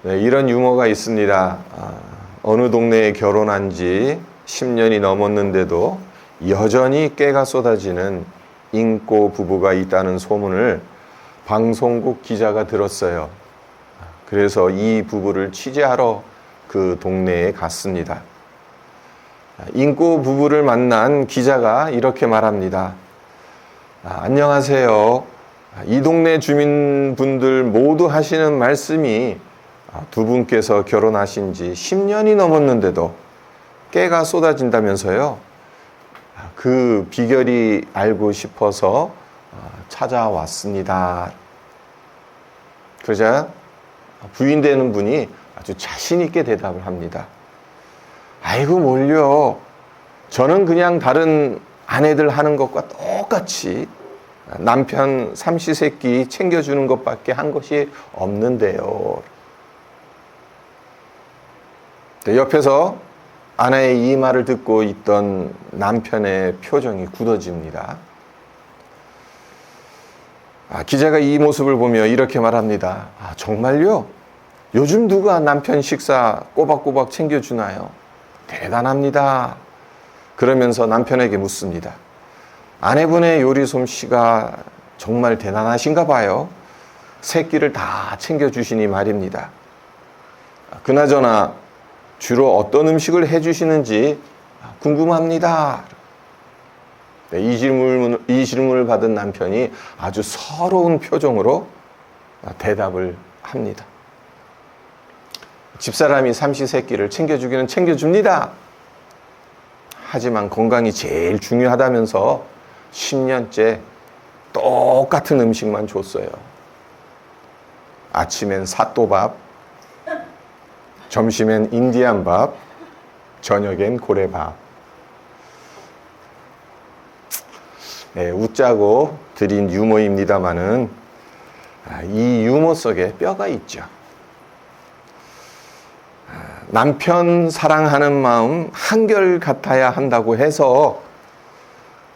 네, 이런 유머가 있습니다. 어느 동네에 결혼한 지 10년이 넘었는데도 여전히 깨가 쏟아지는 인꼬 부부가 있다는 소문을 방송국 기자가 들었어요. 그래서 이 부부를 취재하러 그 동네에 갔습니다. 인꼬 부부를 만난 기자가 이렇게 말합니다. 안녕하세요. 이 동네 주민분들 모두 하시는 말씀이 두 분께서 결혼하신 지 10년이 넘었는데도 깨가 쏟아진다면서요. 그 비결이 알고 싶어서 찾아왔습니다. 그러자 부인되는 분이 아주 자신 있게 대답을 합니다. 아이고 뭘요. 저는 그냥 다른 아내들 하는 것과 똑같이 남편 삼시세끼 챙겨주는 것밖에 한 것이 없는데요. 옆에서 아내의 이 말을 듣고 있던 남편의 표정이 굳어집니다. 기자가 이 모습을 보며 이렇게 말합니다. 정말요? 요즘 누가 남편 식사 꼬박꼬박 챙겨주나요? 대단합니다. 그러면서 남편에게 묻습니다. 아내분의 요리 솜씨가 정말 대단하신가 봐요. 새끼를 다 챙겨주시니 말입니다. 그나저나 주로 어떤 음식을 해주시는지 궁금합니다. 네, 이 질문을 받은 남편이 아주 서러운 표정으로 대답을 합니다. 집사람이 삼시세끼를 챙겨주기는 챙겨줍니다. 하지만 건강이 제일 중요하다면서 10년째 똑같은 음식만 줬어요. 아침엔 사또밥, 점심엔 인디안밥, 저녁엔 고래밥. 네, 웃자고 드린 유머입니다마는 이 유머 속에 뼈가 있죠. 남편 사랑하는 마음 한결같아야 한다고 해서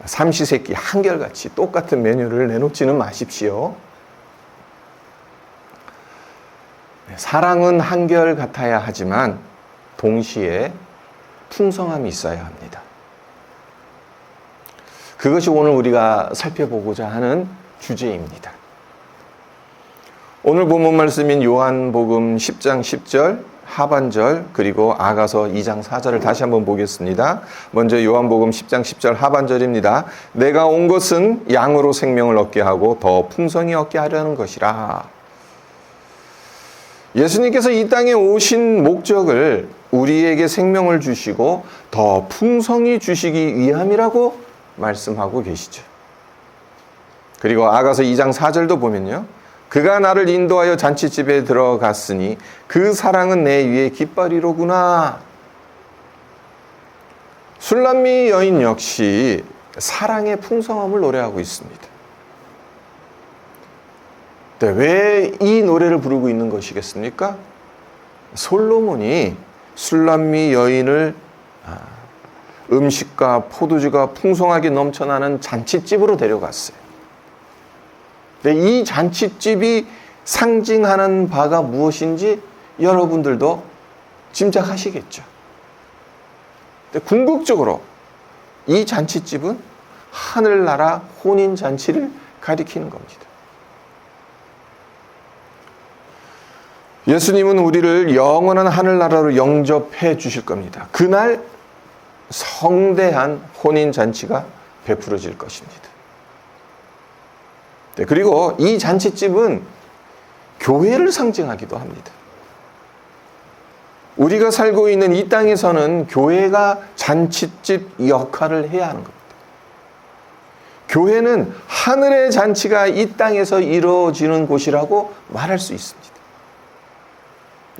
삼시세끼 한결같이 똑같은 메뉴를 내놓지는 마십시오. 사랑은 한결같아야 하지만 동시에 풍성함이 있어야 합니다. 그것이 오늘 우리가 살펴보고자 하는 주제입니다. 오늘 본문 말씀인 요한복음 10장 10절 하반절 그리고 아가서 2장 4절을 다시 한번 보겠습니다. 먼저 요한복음 10장 10절 하반절입니다. 내가 온 것은 양으로 생명을 얻게 하고 더 풍성히 얻게 하려는 것이라. 예수님께서 이 땅에 오신 목적을 우리에게 생명을 주시고 더 풍성히 주시기 위함이라고 말씀하고 계시죠. 그리고 아가서 2장 4절도 보면요. 그가 나를 인도하여 잔치집에 들어갔으니 그 사랑은 내 위에 깃발이로구나. 술람미 여인 역시 사랑의 풍성함을 노래하고 있습니다. 왜 이 노래를 부르고 있는 것이겠습니까? 솔로몬이 술람미 여인을 음식과 포도주가 풍성하게 넘쳐나는 잔치집으로 데려갔어요. 이 잔치집이 상징하는 바가 무엇인지 여러분들도 짐작하시겠죠. 궁극적으로 이 잔치집은 하늘나라 혼인잔치를 가리키는 겁니다. 예수님은 우리를 영원한 하늘나라로 영접해 주실 겁니다. 그날 성대한 혼인잔치가 베풀어질 것입니다. 그리고 이 잔치집은 교회를 상징하기도 합니다. 우리가 살고 있는 이 땅에서는 교회가 잔치집 역할을 해야 하는 겁니다. 교회는 하늘의 잔치가 이 땅에서 이루어지는 곳이라고 말할 수 있습니다.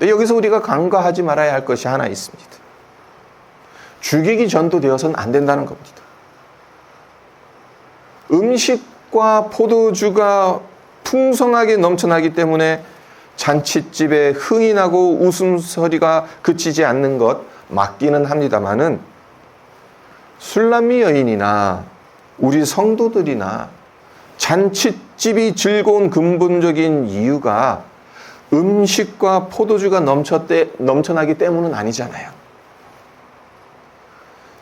여기서 우리가 간과하지 말아야 할 것이 하나 있습니다. 주객이 전도되어서는 안 된다는 겁니다. 음식과 포도주가 풍성하게 넘쳐나기 때문에 잔치집에 흥이 나고 웃음소리가 그치지 않는 것 맞기는 합니다마는 술람미 여인이나 우리 성도들이나 잔치집이 즐거운 근본적인 이유가 음식과 포도주가 넘쳐나기 때문은 아니잖아요.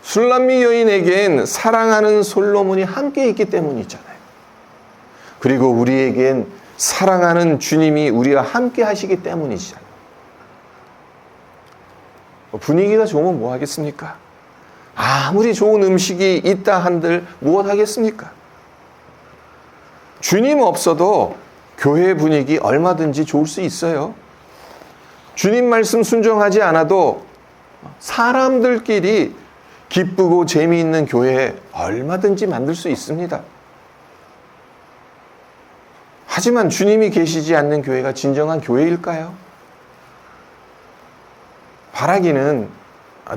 술람미 여인에겐 사랑하는 솔로몬이 함께 있기 때문이잖아요. 그리고 우리에겐 사랑하는 주님이 우리와 함께 하시기 때문이잖아요. 분위기가 좋으면 뭐 하겠습니까? 아무리 좋은 음식이 있다 한들 무엇 하겠습니까? 주님 없어도 교회 분위기 얼마든지 좋을 수 있어요. 주님 말씀 순종하지 않아도 사람들끼리 기쁘고 재미있는 교회 얼마든지 만들 수 있습니다. 하지만 주님이 계시지 않는 교회가 진정한 교회일까요? 바라기는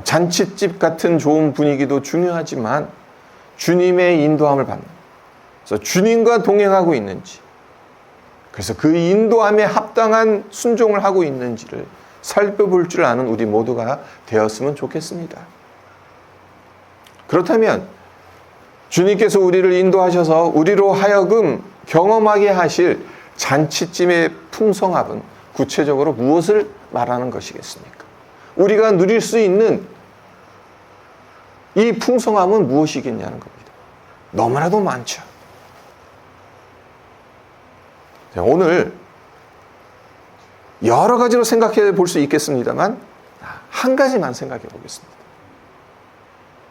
잔칫집 같은 좋은 분위기도 중요하지만 주님의 인도함을 받는, 그래서 주님과 동행하고 있는지, 그래서 그 인도함에 합당한 순종을 하고 있는지를 살펴볼 줄 아는 우리 모두가 되었으면 좋겠습니다. 그렇다면 주님께서 우리를 인도하셔서 우리로 하여금 경험하게 하실 잔치찜의 풍성함은 구체적으로 무엇을 말하는 것이겠습니까? 우리가 누릴 수 있는 이 풍성함은 무엇이겠냐는 겁니다. 너무나도 많죠. 오늘 여러 가지로 생각해 볼 수 있겠습니다만 한 가지만 생각해 보겠습니다.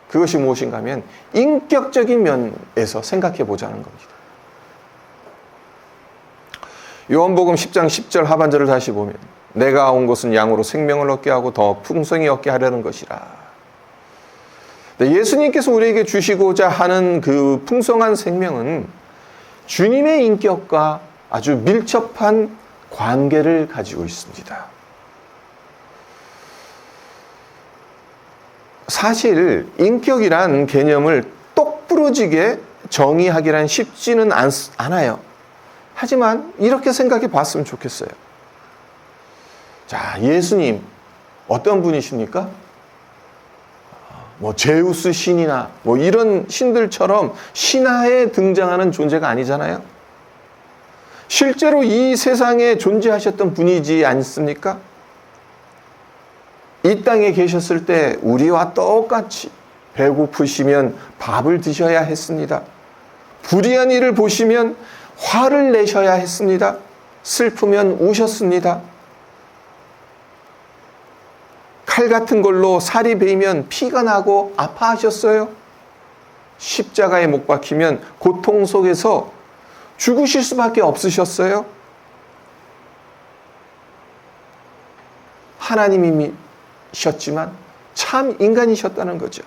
그것이 무엇인가 하면 인격적인 면에서 생각해 보자는 겁니다. 요한복음 10장 10절 하반절을 다시 보면 내가 온 것은 양으로 생명을 얻게 하고 더 풍성히 얻게 하려는 것이라. 예수님께서 우리에게 주시고자 하는 그 풍성한 생명은 주님의 인격과 아주 밀접한 관계를 가지고 있습니다. 사실 인격이란 개념을 똑부러지게 정의하기란 쉽지는 않아요. 하지만 이렇게 생각해 봤으면 좋겠어요. 자, 예수님 어떤 분이십니까? 제우스 신이나 이런 신들처럼 신화에 등장하는 존재가 아니잖아요. 실제로 이 세상에 존재하셨던 분이지 않습니까? 이 땅에 계셨을 때 우리와 똑같이 배고프시면 밥을 드셔야 했습니다. 불의한 일을 보시면 화를 내셔야 했습니다. 슬프면 우셨습니다. 칼 같은 걸로 살이 베이면 피가 나고 아파하셨어요. 십자가에 못 박히면 고통 속에서 죽으실 수밖에 없으셨어요. 하나님이셨지만 참 인간이셨다는 거죠.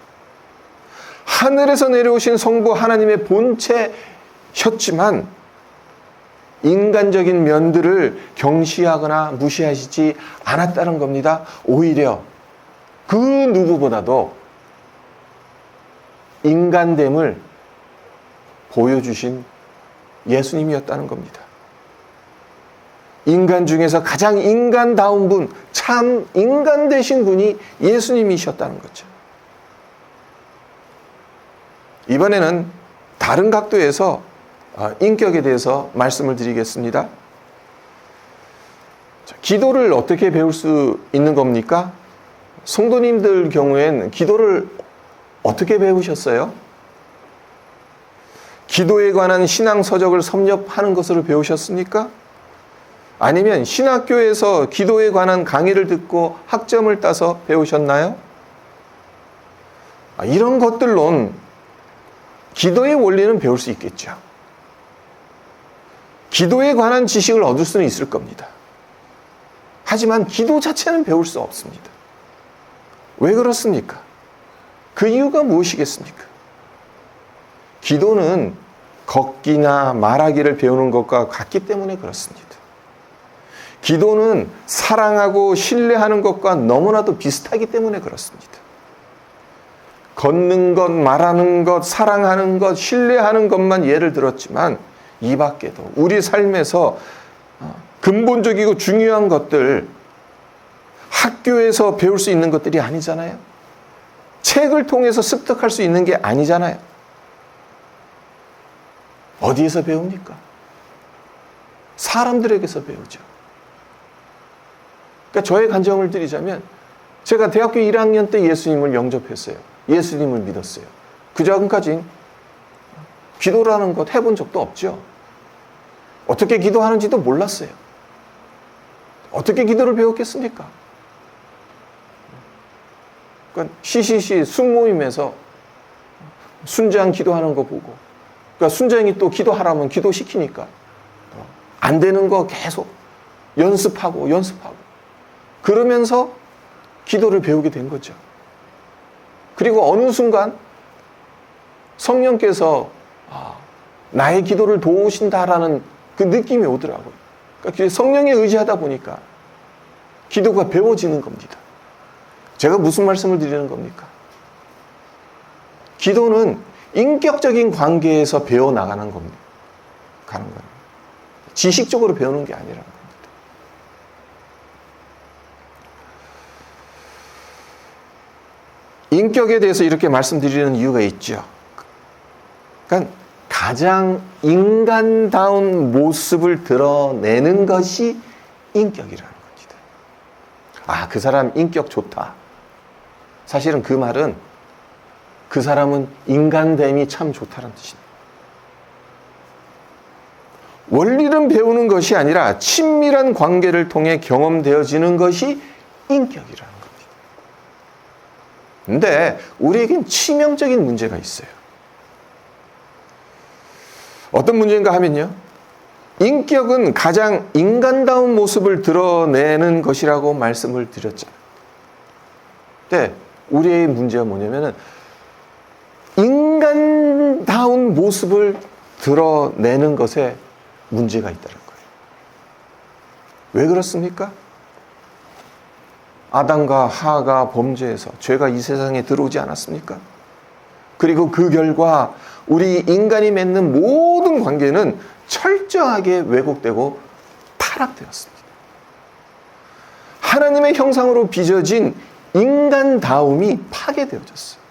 하늘에서 내려오신 성부 하나님의 본체셨지만 인간적인 면들을 경시하거나 무시하시지 않았다는 겁니다. 오히려 그 누구보다도 인간됨을 보여주신 예수님이었다는 겁니다. 인간 중에서 가장 인간다운 분, 참 인간 되신 분이 예수님이셨다는 거죠. 이번에는 다른 각도에서 인격에 대해서 말씀을 드리겠습니다. 기도를 어떻게 배울 수 있는 겁니까? 성도님들 경우엔 기도를 어떻게 배우셨어요? 기도에 관한 신앙 서적을 섭렵하는 것으로 배우셨습니까? 아니면 신학교에서 기도에 관한 강의를 듣고 학점을 따서 배우셨나요? 이런 것들론 기도의 원리는 배울 수 있겠죠. 기도에 관한 지식을 얻을 수는 있을 겁니다. 하지만 기도 자체는 배울 수 없습니다. 왜 그렇습니까? 그 이유가 무엇이겠습니까? 기도는 걷기나 말하기를 배우는 것과 같기 때문에 그렇습니다. 기도는 사랑하고 신뢰하는 것과 너무나도 비슷하기 때문에 그렇습니다. 걷는 것, 말하는 것, 사랑하는 것, 신뢰하는 것만 예를 들었지만 이 밖에도 우리 삶에서 근본적이고 중요한 것들, 학교에서 배울 수 있는 것들이 아니잖아요. 책을 통해서 습득할 수 있는 게 아니잖아요. 어디에서 배웁니까? 사람들에게서 배우죠. 그러니까 저의 간증을 드리자면 제가 대학교 1학년 때 예수님을 영접했어요. 예수님을 믿었어요. 그 전까지 기도라는 것 해본 적도 없죠. 어떻게 기도하는지도 몰랐어요. 어떻게 기도를 배웠겠습니까? 그러니까 CCC 순모임에서 순장 기도하는 거 보고, 그러니까 순장이 또 기도하라면 기도시키니까 안 되는 거 계속 연습하고 그러면서 기도를 배우게 된 거죠. 그리고 어느 순간 성령께서 나의 기도를 도우신다라는 그 느낌이 오더라고요. 그러니까 성령에 의지하다 보니까 기도가 배워지는 겁니다. 제가 무슨 말씀을 드리는 겁니까? 기도는 인격적인 관계에서 배워나가는 겁니다. 가는 거예요. 지식적으로 배우는 게 아니라는 겁니다. 인격에 대해서 이렇게 말씀드리는 이유가 있죠. 그러니까 가장 인간다운 모습을 드러내는 것이 인격이라는 겁니다. 그 사람 인격 좋다. 사실은 그 말은 그 사람은 인간됨이 참 좋다는 뜻입니다. 원리는 배우는 것이 아니라 친밀한 관계를 통해 경험되어지는 것이 인격이라는 겁니다. 근데 우리에겐 치명적인 문제가 있어요. 어떤 문제인가 하면요. 인격은 가장 인간다운 모습을 드러내는 것이라고 말씀을 드렸잖아요. 근데 우리의 문제가 뭐냐면은 인간다운 모습을 드러내는 것에 문제가 있다는 거예요. 왜 그렇습니까? 아담과 하가 범죄해서 죄가 이 세상에 들어오지 않았습니까? 그리고 그 결과 우리 인간이 맺는 모든 관계는 철저하게 왜곡되고 타락되었습니다. 하나님의 형상으로 빚어진 인간다움이 파괴되어졌어요.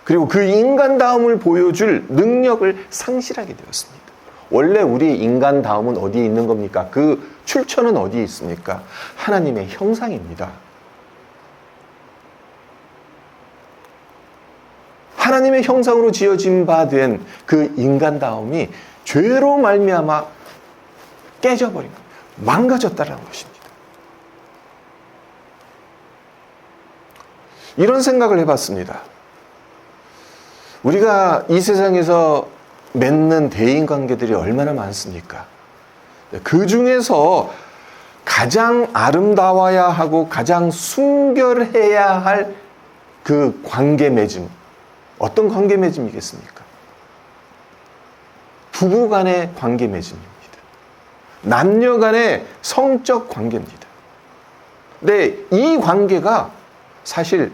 그리고 그 인간다움을 보여줄 능력을 상실하게 되었습니다. 원래 우리의 인간다움은 어디에 있는 겁니까? 그 출처는 어디에 있습니까? 하나님의 형상입니다. 하나님의 형상으로 지어진 바 된 그 인간다움이 죄로 말미암아 깨져버린 겁니다. 망가졌다는 것입니다. 이런 생각을 해봤습니다. 우리가 이 세상에서 맺는 대인관계들이 얼마나 많습니까? 그 중에서 가장 아름다워야 하고 가장 순결해야 할 그 관계 맺음, 어떤 관계 맺음이겠습니까? 부부 간의 관계 맺음입니다. 남녀 간의 성적 관계입니다. 근데 이 관계가 사실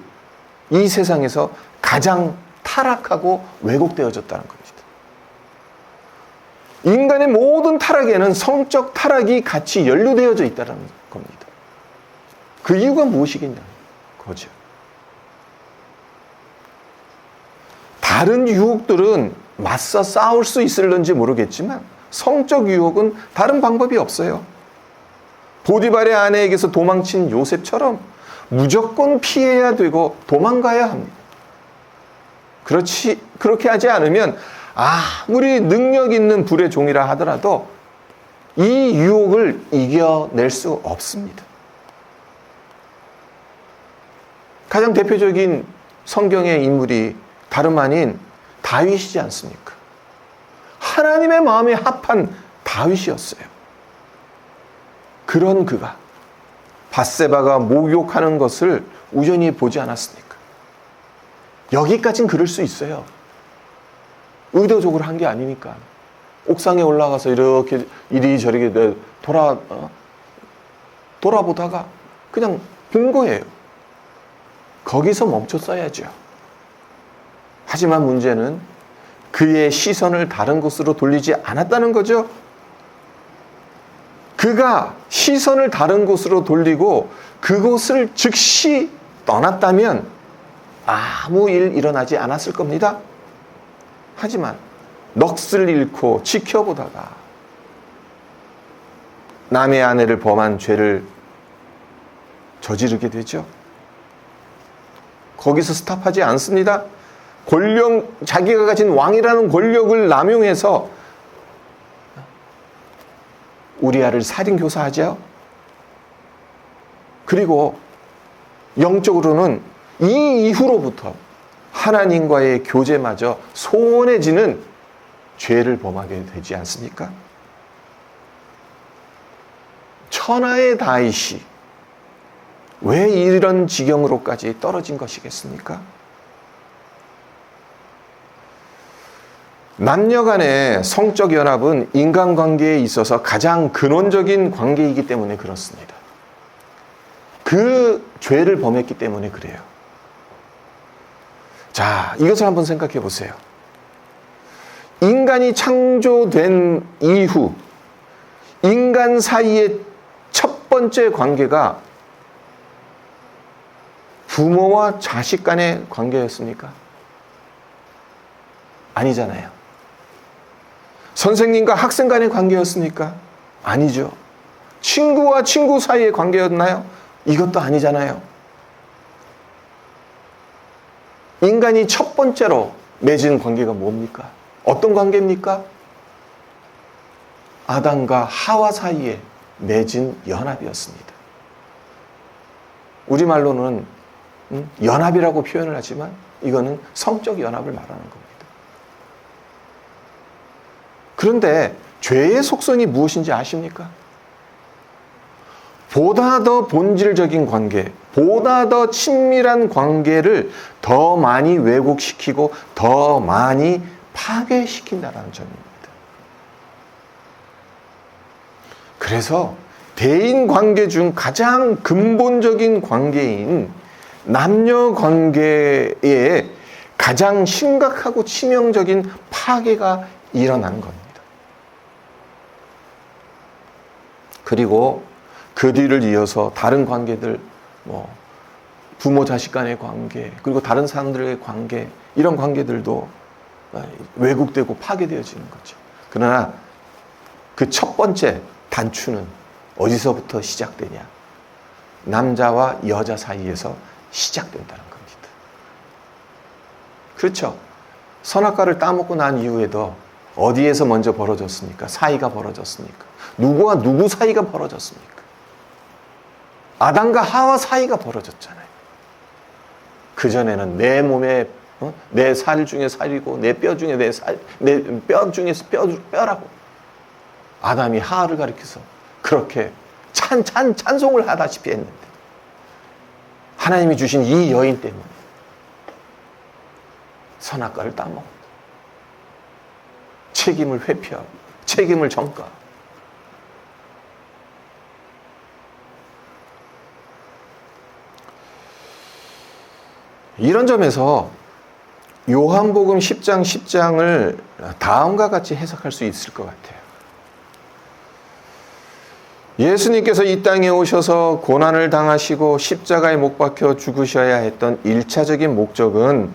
이 세상에서 가장 타락하고 왜곡되어졌다는 겁니다. 인간의 모든 타락에는 성적 타락이 같이 연루되어져 있다는 겁니다. 그 이유가 무엇이겠냐는 거죠. 다른 유혹들은 맞서 싸울 수 있을런지 모르겠지만 성적 유혹은 다른 방법이 없어요. 보디발의 아내에게서 도망친 요셉처럼 무조건 피해야 되고 도망가야 합니다. 그렇게 하지 않으면 아무리 능력 있는 불의 종이라 하더라도 이 유혹을 이겨낼 수 없습니다. 가장 대표적인 성경의 인물이 다름 아닌 다윗이지 않습니까? 하나님의 마음에 합한 다윗이었어요. 그런 그가 밧세바가 목욕하는 것을 우연히 보지 않았습니까? 여기까지는 그럴 수 있어요. 의도적으로 한 게 아니니까. 옥상에 올라가서 이렇게 이리저리 돌아보다가 그냥 본 거예요. 거기서 멈췄어야죠. 하지만 문제는 그의 시선을 다른 곳으로 돌리지 않았다는 거죠. 그가 시선을 다른 곳으로 돌리고 그곳을 즉시 떠났다면 아무 일 일어나지 않았을 겁니다. 하지만 넋을 잃고 지켜보다가 남의 아내를 범한 죄를 저지르게 되죠. 거기서 스탑하지 않습니다. 자기가 가진 왕이라는 권력을 남용해서 우리아를 살인교사하죠. 그리고 영적으로는 이 이후로부터 하나님과의 교제마저 소원해지는 죄를 범하게 되지 않습니까? 천하의 다윗이 왜 이런 지경으로까지 떨어진 것이겠습니까? 남녀 간의 성적 연합은 인간관계에 있어서 가장 근원적인 관계이기 때문에 그렇습니다. 그 죄를 범했기 때문에 그래요. 자, 이것을 한번 생각해 보세요. 인간이 창조된 이후 인간 사이의 첫 번째 관계가 부모와 자식 간의 관계였습니까? 아니잖아요. 선생님과 학생 간의 관계였습니까? 아니죠. 친구와 친구 사이의 관계였나요? 이것도 아니잖아요. 인간이 첫 번째로 맺은 관계가 뭡니까? 어떤 관계입니까? 아담과 하와 사이에 맺은 연합이었습니다. 우리말로는 연합이라고 표현을 하지만 이거는 성적 연합을 말하는 겁니다. 그런데 죄의 속성이 무엇인지 아십니까? 보다 더 본질적인 관계, 보다 더 친밀한 관계를 더 많이 왜곡시키고 더 많이 파괴시킨다는 점입니다. 그래서 대인 관계 중 가장 근본적인 관계인 남녀 관계에 가장 심각하고 치명적인 파괴가 일어난 겁니다. 그리고 그 뒤를 이어서 다른 관계들, 부모 자식 간의 관계, 그리고 다른 사람들의 관계, 이런 관계들도 왜곡되고 파괴되어지는 거죠. 그러나 그 첫 번째 단추는 어디서부터 시작되냐? 남자와 여자 사이에서 시작된다는 겁니다. 그렇죠? 선악과를 따먹고 난 이후에도 어디에서 먼저 벌어졌습니까? 사이가 벌어졌습니까? 누구와 누구 사이가 벌어졌습니까? 아담과 하와 사이가 벌어졌잖아요. 그전에는 내 몸에 내 살 중에 살이고 내 뼈 중에 내 뼈 중에서 뼈라고 아담이 하와를 가리켜서 그렇게 찬송을 하다시피 했는데 하나님이 주신 이 여인 때문에 선악과를 따먹고 책임을 회피하고 책임을 전가하고 이런 점에서 요한복음 10장 10장을 다음과 같이 해석할 수 있을 것 같아요. 예수님께서 이 땅에 오셔서 고난을 당하시고 십자가에 못 박혀 죽으셔야 했던 1차적인 목적은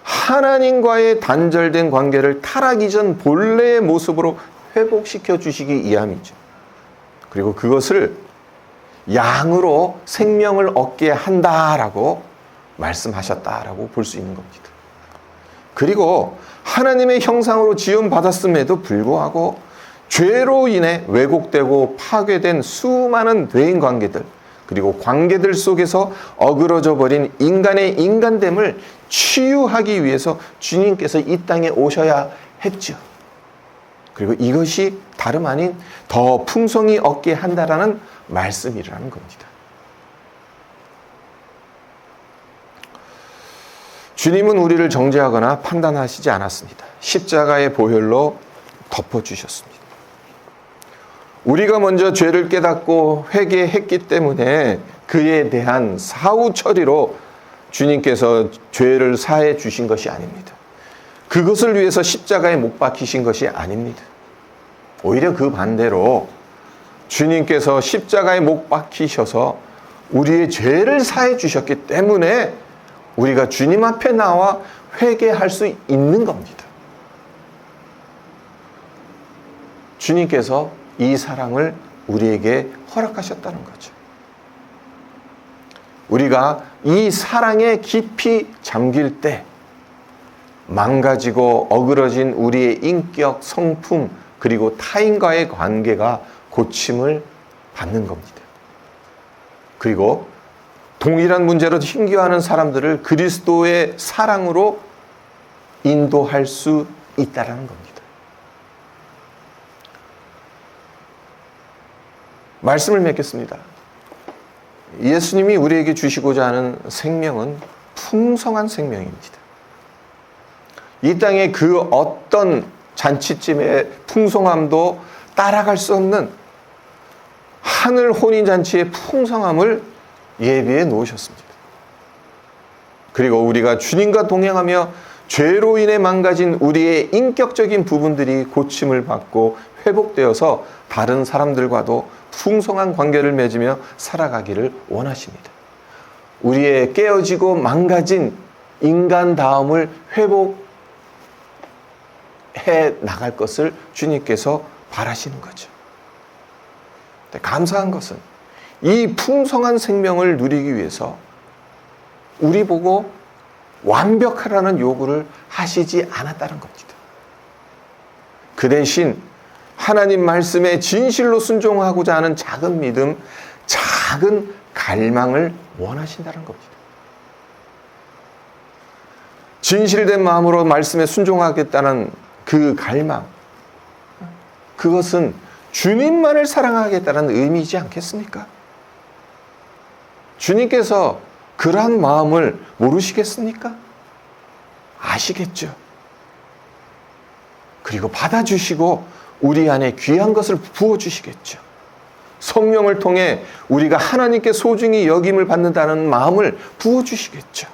하나님과의 단절된 관계를 타락 이전 본래의 모습으로 회복시켜 주시기 위함이죠. 그리고 그것을 양으로 생명을 얻게 한다라고 말씀하셨다라고 볼 수 있는 겁니다. 그리고 하나님의 형상으로 지음받았음에도 불구하고 죄로 인해 왜곡되고 파괴된 수많은 대인관계들 그리고 관계들 속에서 어그러져 버린 인간의 인간됨을 치유하기 위해서 주님께서 이 땅에 오셔야 했죠. 그리고 이것이 다름 아닌 더 풍성히 얻게 한다라는 말씀이라는 겁니다. 주님은 우리를 정죄하거나 판단하시지 않았습니다. 십자가의 보혈로 덮어주셨습니다. 우리가 먼저 죄를 깨닫고 회개했기 때문에 그에 대한 사후 처리로 주님께서 죄를 사해 주신 것이 아닙니다. 그것을 위해서 십자가에 못 박히신 것이 아닙니다. 오히려 그 반대로 주님께서 십자가에 못 박히셔서 우리의 죄를 사해 주셨기 때문에 우리가 주님 앞에 나와 회개할 수 있는 겁니다. 주님께서 이 사랑을 우리에게 허락하셨다는 거죠. 우리가 이 사랑에 깊이 잠길 때 망가지고 어그러진 우리의 인격, 성품, 그리고 타인과의 관계가 고침을 받는 겁니다. 그리고 동일한 문제로 힘겨워하는 사람들을 그리스도의 사랑으로 인도할 수 있다는 겁니다. 말씀을 맺겠습니다. 예수님이 우리에게 주시고자 하는 생명은 풍성한 생명입니다. 이 땅의 그 어떤 잔치집의 풍성함도 따라갈 수 없는 하늘 혼인잔치의 풍성함을 예비해 놓으셨습니다. 그리고 우리가 주님과 동행하며 죄로 인해 망가진 우리의 인격적인 부분들이 고침을 받고 회복되어서 다른 사람들과도 풍성한 관계를 맺으며 살아가기를 원하십니다. 우리의 깨어지고 망가진 인간다움을 회복해 나갈 것을 주님께서 바라시는 거죠. 감사한 것은 이 풍성한 생명을 누리기 위해서 우리 보고 완벽하라는 요구를 하시지 않았다는 겁니다. 그 대신 하나님 말씀에 진실로 순종하고자 하는 작은 믿음, 작은 갈망을 원하신다는 겁니다. 진실된 마음으로 말씀에 순종하겠다는 그 갈망, 그것은 주님만을 사랑하겠다는 의미이지 않겠습니까? 주님께서 그러한 마음을 모르시겠습니까? 아시겠죠. 그리고 받아주시고 우리 안에 귀한 것을 부어주시겠죠. 성령을 통해 우리가 하나님께 소중히 여김을 받는다는 마음을 부어주시겠죠.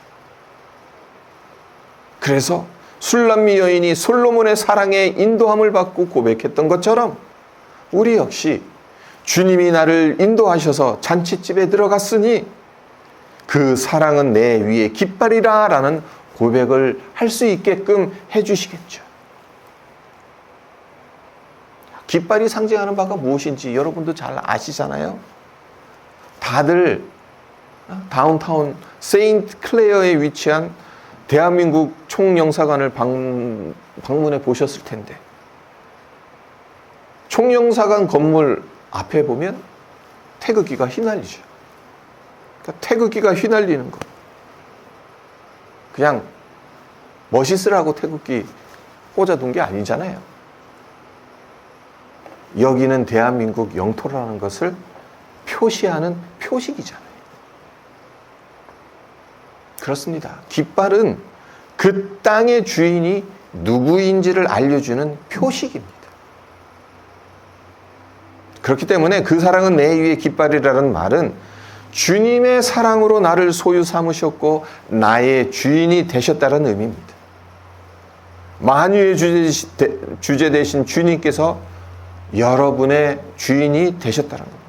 그래서 술람미 여인이 솔로몬의 사랑에 인도함을 받고 고백했던 것처럼 우리 역시 주님이 나를 인도하셔서 잔치집에 들어갔으니 그 사랑은 내 위에 깃발이라 라는 고백을 할 수 있게끔 해주시겠죠. 깃발이 상징하는 바가 무엇인지 여러분도 잘 아시잖아요. 다들 다운타운 세인트 클레어에 위치한 대한민국 총영사관을 방문해 보셨을 텐데 총영사관 건물 앞에 보면 태극기가 휘날리죠. 그러니까 태극기가 휘날리는 거. 그냥 멋있으라고 태극기 꽂아둔 게 아니잖아요. 여기는 대한민국 영토라는 것을 표시하는 표식이잖아요. 그렇습니다. 깃발은 그 땅의 주인이 누구인지를 알려주는 표식입니다. 그렇기 때문에 그 사랑은 내 위에 깃발이라는 말은 주님의 사랑으로 나를 소유 삼으셨고 나의 주인이 되셨다는 의미입니다. 만유의 주제 되신 주님께서 여러분의 주인이 되셨다는 겁니다.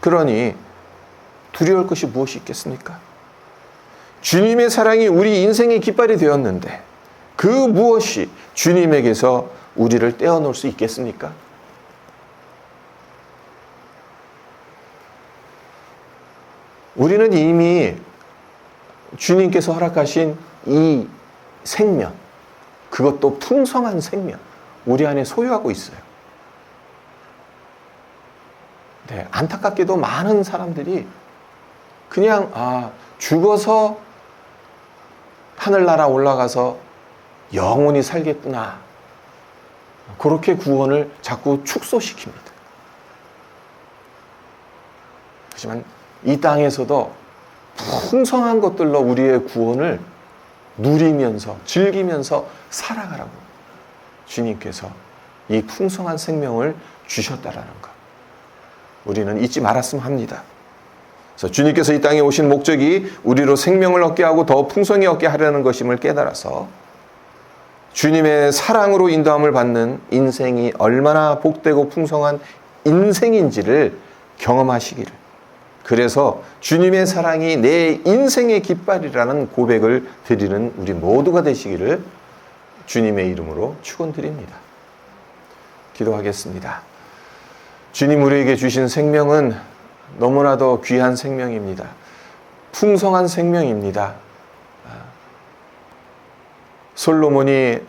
그러니 두려울 것이 무엇이 있겠습니까? 주님의 사랑이 우리 인생의 깃발이 되었는데 그 무엇이 주님에게서 우리를 떼어놓을 수 있겠습니까? 우리는 이미 주님께서 허락하신 이 생명, 그것도 풍성한 생명, 우리 안에 소유하고 있어요. 네, 안타깝게도 많은 사람들이 그냥 죽어서 하늘나라 올라가서 영원히 살겠구나, 그렇게 구원을 자꾸 축소시킵니다. 하지만 이 땅에서도 풍성한 것들로 우리의 구원을 누리면서 즐기면서 살아가라고 주님께서 이 풍성한 생명을 주셨다라는 것, 우리는 잊지 말았으면 합니다. 그래서 주님께서 이 땅에 오신 목적이 우리로 생명을 얻게 하고 더 풍성히 얻게 하려는 것임을 깨달아서 주님의 사랑으로 인도함을 받는 인생이 얼마나 복되고 풍성한 인생인지를 경험하시기를, 그래서 주님의 사랑이 내 인생의 깃발이라는 고백을 드리는 우리 모두가 되시기를 주님의 이름으로 축원드립니다. 기도하겠습니다. 주님, 우리에게 주신 생명은 너무나도 귀한 생명입니다. 풍성한 생명입니다. 솔로몬이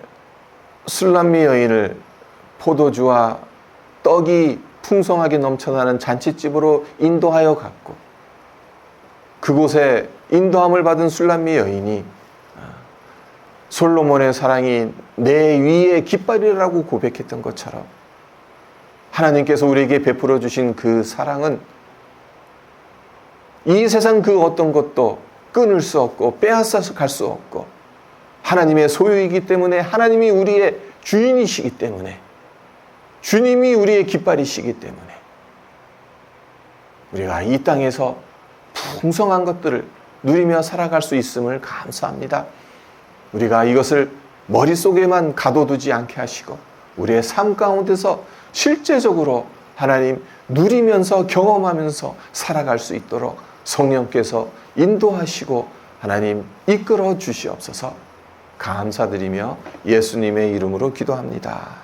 술람미 여인을 포도주와 떡이 풍성하게 넘쳐나는 잔치집으로 인도하여 갔고, 그곳에 인도함을 받은 술람미 여인이 솔로몬의 사랑이 내 위의 깃발이라고 고백했던 것처럼, 하나님께서 우리에게 베풀어 주신 그 사랑은 이 세상 그 어떤 것도 끊을 수 없고 빼앗아서 갈 수 없고, 하나님의 소유이기 때문에, 하나님이 우리의 주인이시기 때문에, 주님이 우리의 깃발이시기 때문에 우리가 이 땅에서 풍성한 것들을 누리며 살아갈 수 있음을 감사합니다. 우리가 이것을 머릿속에만 가둬두지 않게 하시고 우리의 삶 가운데서 실제적으로 하나님 누리면서 경험하면서 살아갈 수 있도록 성령께서 인도하시고 하나님 이끌어 주시옵소서. 감사드리며 예수님의 이름으로 기도합니다.